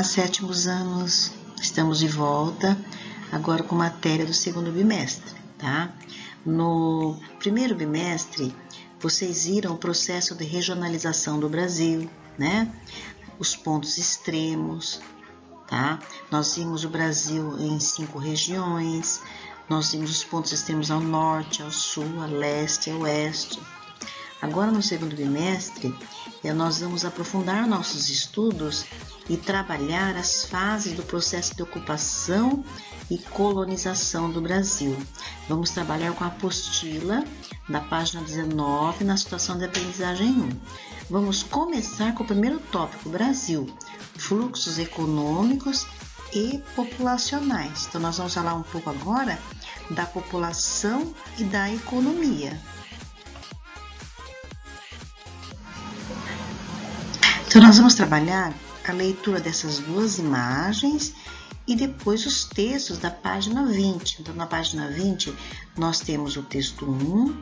Olá, sétimos anos, estamos de volta, agora com matéria do segundo bimestre, tá? No primeiro bimestre, vocês viram o processo de regionalização do Brasil, né? Os pontos extremos, tá? Nós vimos o Brasil em 5 regiões, nós vimos os pontos extremos ao norte, ao sul, a leste, a oeste. Agora, no segundo bimestre, nós vamos aprofundar nossos estudos e trabalhar as fases do processo de ocupação e colonização do Brasil. Vamos trabalhar com a apostila da página 19, na situação de aprendizagem 1. Vamos começar com o primeiro tópico, Brasil, fluxos econômicos e populacionais. Então, nós vamos falar um pouco agora da população e da economia. Então, nós vamos trabalhar a leitura dessas duas imagens e depois os textos da página 20. Então, na página 20, nós temos o texto 1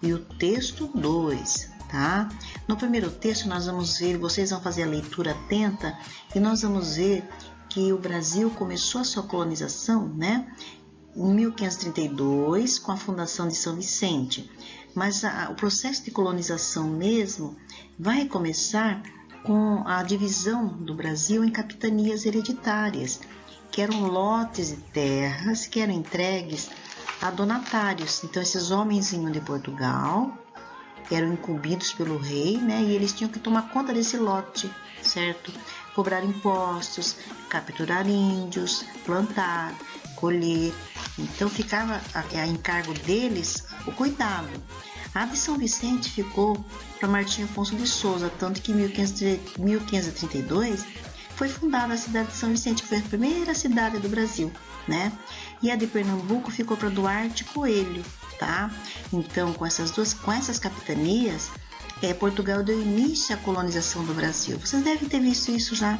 e o texto 2, tá? No primeiro texto, nós vamos ver, vocês vão fazer a leitura atenta e nós vamos ver que o Brasil começou a sua colonização, né? Em 1532, com a fundação de São Vicente. Mas o processo de colonização mesmo vai começar com a divisão do Brasil em capitanias hereditárias, que eram lotes de terras que eram entregues a donatários. Então, esses homens vinham de Portugal, eram incumbidos pelo rei, né? E eles tinham que tomar conta desse lote, certo? Cobrar impostos, capturar índios, plantar, colher. Então, ficava a encargo deles o cuidado. A de São Vicente ficou para Martim Afonso de Souza, tanto que em 1532 foi fundada a cidade de São Vicente, que foi a primeira cidade do Brasil, né? E a de Pernambuco ficou para Duarte Coelho, tá? Então, com essas capitanias, Portugal deu início à colonização do Brasil. Vocês devem ter visto isso já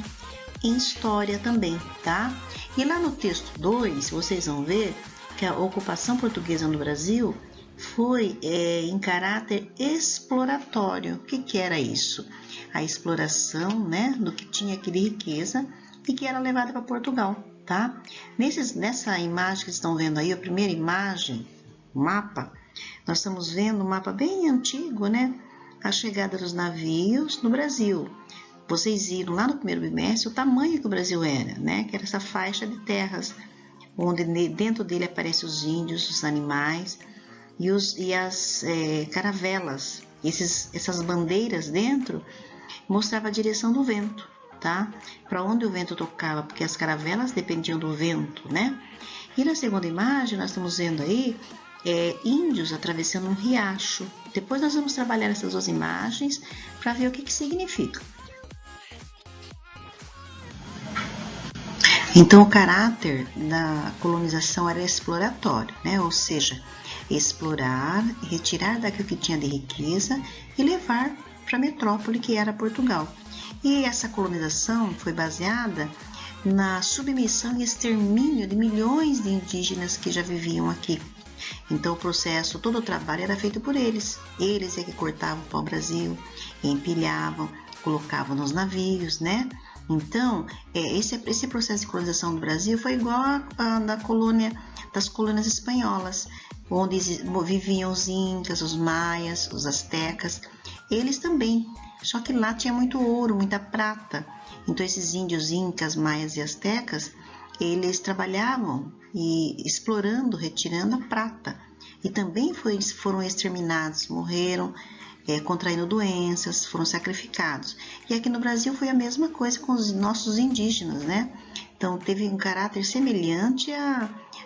em história também, tá? E lá no texto 2, vocês vão ver que a ocupação portuguesa no Brasil foi em caráter exploratório. O que era isso? A exploração, né, do que tinha aqui de riqueza e que era levada para Portugal, tá? Nessa imagem que vocês estão vendo aí, a primeira imagem, o mapa, nós estamos vendo um mapa bem antigo, né? A chegada dos navios no Brasil. Vocês viram lá no primeiro bimestre o tamanho que o Brasil era, né? Que era essa faixa de terras, onde dentro dele aparecem os índios, os animais e as caravelas. Essas bandeiras dentro mostravam a direção do vento, tá? Para onde o vento tocava, porque as caravelas dependiam do vento, né? E na segunda imagem nós estamos vendo aí índios atravessando um riacho. Depois nós vamos trabalhar essas duas imagens para ver o que significa. Então, o caráter da colonização era exploratório, né? Ou seja, explorar, retirar daquilo que tinha de riqueza e levar para a metrópole que era Portugal. E essa colonização foi baseada na submissão e extermínio de milhões de indígenas que já viviam aqui. Então, o processo, todo o trabalho era feito por eles. Eles é que cortavam o pau-brasil, empilhavam, colocavam nos navios, né? Então, esse processo de colonização do Brasil foi igual das colônias espanholas, onde viviam os incas, os maias, os astecas, eles também. Só que lá tinha muito ouro, muita prata. Então, esses índios, incas, maias e astecas, eles trabalhavam explorando, retirando a prata. E também foram exterminados, morreram, contraindo doenças, foram sacrificados. E aqui no Brasil foi a mesma coisa com os nossos indígenas, né? Então, teve um caráter semelhante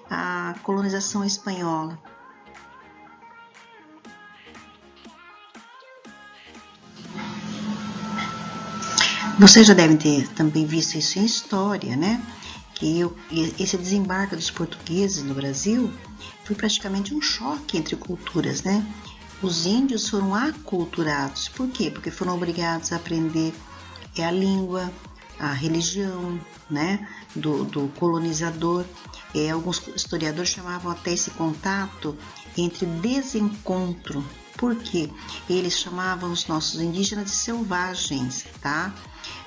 à colonização espanhola. Vocês já devem ter também visto isso em história, né? Que esse desembarque dos portugueses no Brasil foi praticamente um choque entre culturas, né? Os índios foram aculturados. Por quê? Porque foram obrigados a aprender a língua, a religião, né, do colonizador. Alguns historiadores chamavam até esse contato entre desencontro, porque eles chamavam os nossos indígenas de selvagens, tá?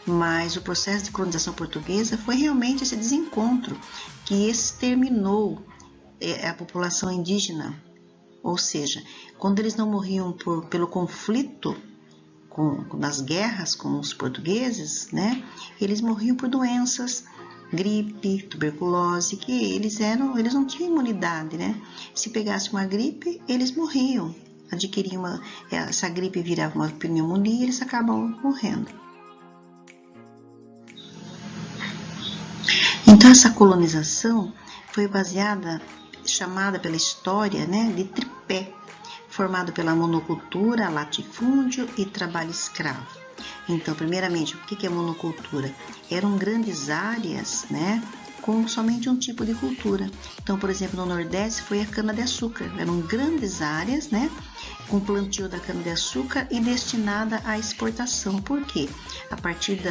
Mas o processo de colonização portuguesa foi realmente esse desencontro que exterminou a população indígena. Ou seja, quando eles não morriam pelo conflito nas guerras com os portugueses, né? Eles morriam por doenças, gripe, tuberculose, que eles não tinham imunidade, né? Se pegasse uma gripe, eles morriam, adquiriam essa gripe virava uma pneumonia e eles acabam morrendo. Então essa colonização foi chamada pela história, né, de tripé, formado pela monocultura, latifúndio e trabalho escravo. Então, primeiramente, o que é monocultura? Eram grandes áreas, né, com somente um tipo de cultura. Então, por exemplo, no Nordeste foi a cana-de-açúcar. Eram grandes áreas, né, com plantio da cana-de-açúcar e destinada à exportação. Por quê? A partir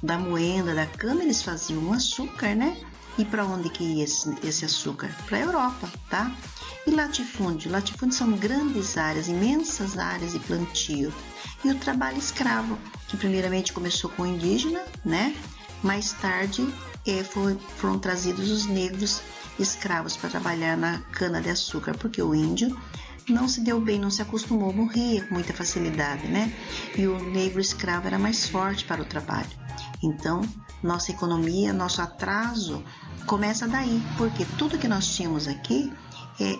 da moenda da cana, eles faziam um açúcar, né? E para onde que ia esse açúcar? Para a Europa, tá? E latifúndio? Latifúndio são grandes áreas, imensas áreas de plantio. E o trabalho escravo, que primeiramente começou com o indígena, né? Mais tarde foram trazidos os negros escravos para trabalhar na cana-de-açúcar, porque o índio não se deu bem, não se acostumou, morria com muita facilidade, né? E o negro escravo era mais forte para o trabalho. Então, nossa economia, nosso atraso começa daí, porque tudo que nós tínhamos aqui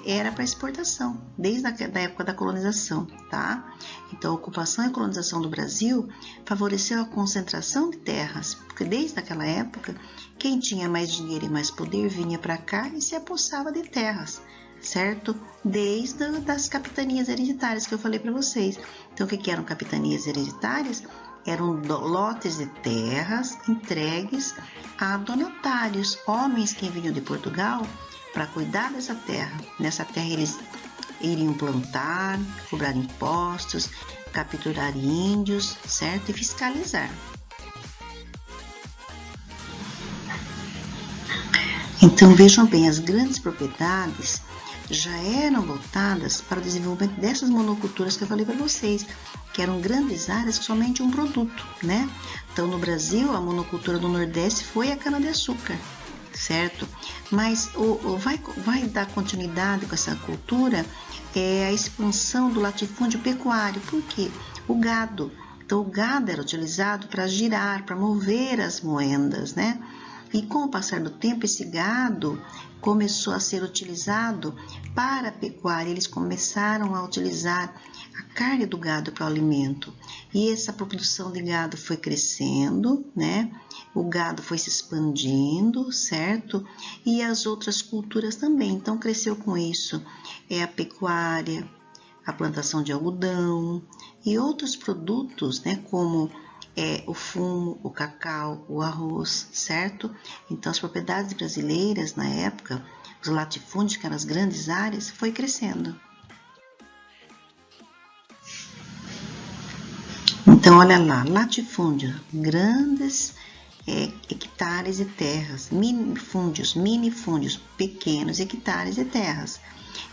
era para exportação, desde a época da colonização, tá? Então, a ocupação e a colonização do Brasil favoreceu a concentração de terras, porque desde aquela época, quem tinha mais dinheiro e mais poder vinha para cá e se apossava de terras, certo? Desde das capitanias hereditárias que eu falei para vocês. Então, o que eram capitanias hereditárias? Eram lotes de terras entregues a donatários, homens que vinham de Portugal para cuidar dessa terra. Nessa terra eles iriam plantar, cobrar impostos, capturar índios, certo? E fiscalizar. Então vejam bem, as grandes propriedades já eram voltadas para o desenvolvimento dessas monoculturas que eu falei para vocês, que eram grandes áreas com somente um produto, né? Então, no Brasil, a monocultura do Nordeste foi a cana-de-açúcar, certo? Mas vai dar continuidade com essa cultura a expansão do latifúndio pecuário. Por quê? O gado. Então, o gado era utilizado para girar, para mover as moendas, né? E com o passar do tempo, esse gado começou a ser utilizado para a pecuária. Eles começaram a utilizar a carne do gado para o alimento. E essa produção de gado foi crescendo, né? O gado foi se expandindo, certo? E as outras culturas também. Então, cresceu com isso. A pecuária, a plantação de algodão e outros produtos, né? Como o fumo, o cacau, o arroz, certo? Então, as propriedades brasileiras, na época, os latifúndios, que eram as grandes áreas, foi crescendo. Então, olha lá, latifúndio, grandes hectares de terras, minifúndios, pequenos hectares de terras.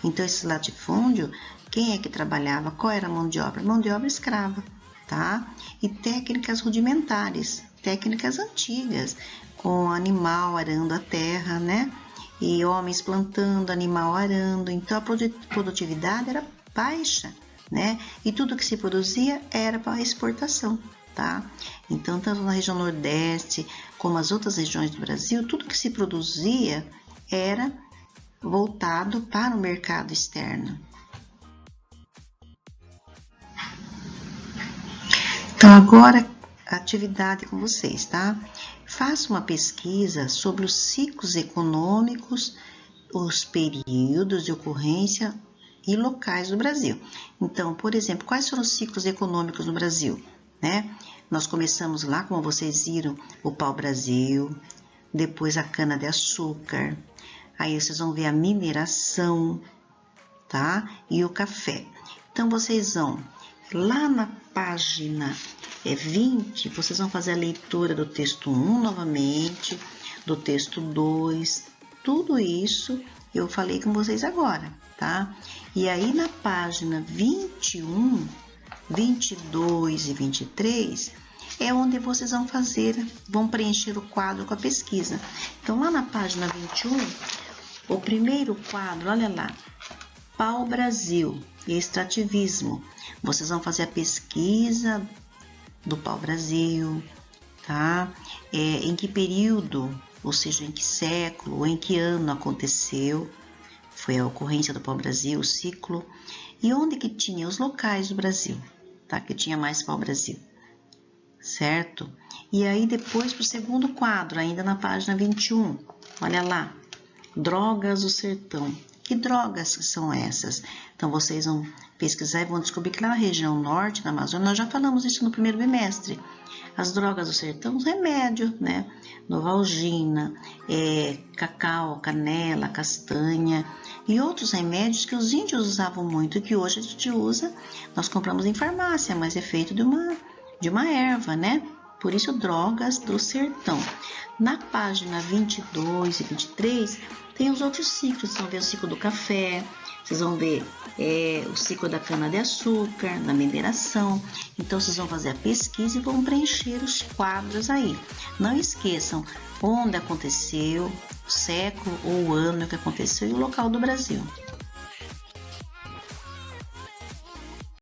Então, esse latifúndio, quem é que trabalhava? Qual era a mão de obra? Mão de obra escrava. Tá? E técnicas rudimentares, técnicas antigas, com animal arando a terra, né? E homens plantando, animal arando. Então, a produtividade era baixa, né? E tudo que se produzia era para exportação, tá? Então, tanto na região Nordeste como as outras regiões do Brasil, tudo que se produzia era voltado para o mercado externo. Então, agora, a atividade com vocês, tá? Faça uma pesquisa sobre os ciclos econômicos, os períodos de ocorrência e locais do Brasil. Então, por exemplo, quais foram os ciclos econômicos no Brasil, né? Nós começamos lá, como vocês viram, o pau-brasil, depois a cana-de-açúcar, aí vocês vão ver a mineração, tá? E o café. Então, vocês vão lá na página 20, vocês vão fazer a leitura do texto 1 novamente, do texto 2, tudo isso eu falei com vocês agora, tá? E aí na página 21, 22 e 23 é onde vocês vão preencher o quadro com a pesquisa. Então lá na página 21, o primeiro quadro, olha lá, pau-brasil e extrativismo. Vocês vão fazer a pesquisa do pau-brasil, tá? Em que período, ou seja, em que século ou em que ano aconteceu, foi a ocorrência do pau-brasil, o ciclo, e onde que tinha os locais do Brasil, tá? Que tinha mais pau-brasil, certo? E aí depois pro segundo quadro, ainda na página 21, olha lá, drogas do sertão. Que drogas são essas? Então vocês vão pesquisar e vão descobrir que lá na região norte, na Amazônia, nós já falamos isso no primeiro bimestre. As drogas do sertão, os remédios, né? Novalgina, cacau, canela, castanha e outros remédios que os índios usavam muito e que hoje a gente usa, nós compramos em farmácia, mas é feito de uma erva, né? Por isso, drogas do sertão. Na página 22 e 23, tem os outros ciclos. Vocês vão ver o ciclo do café, vocês vão ver o ciclo da cana-de-açúcar, na mineração. Então, vocês vão fazer a pesquisa e vão preencher os quadros aí. Não esqueçam onde aconteceu, o século ou o ano que aconteceu e o local do Brasil.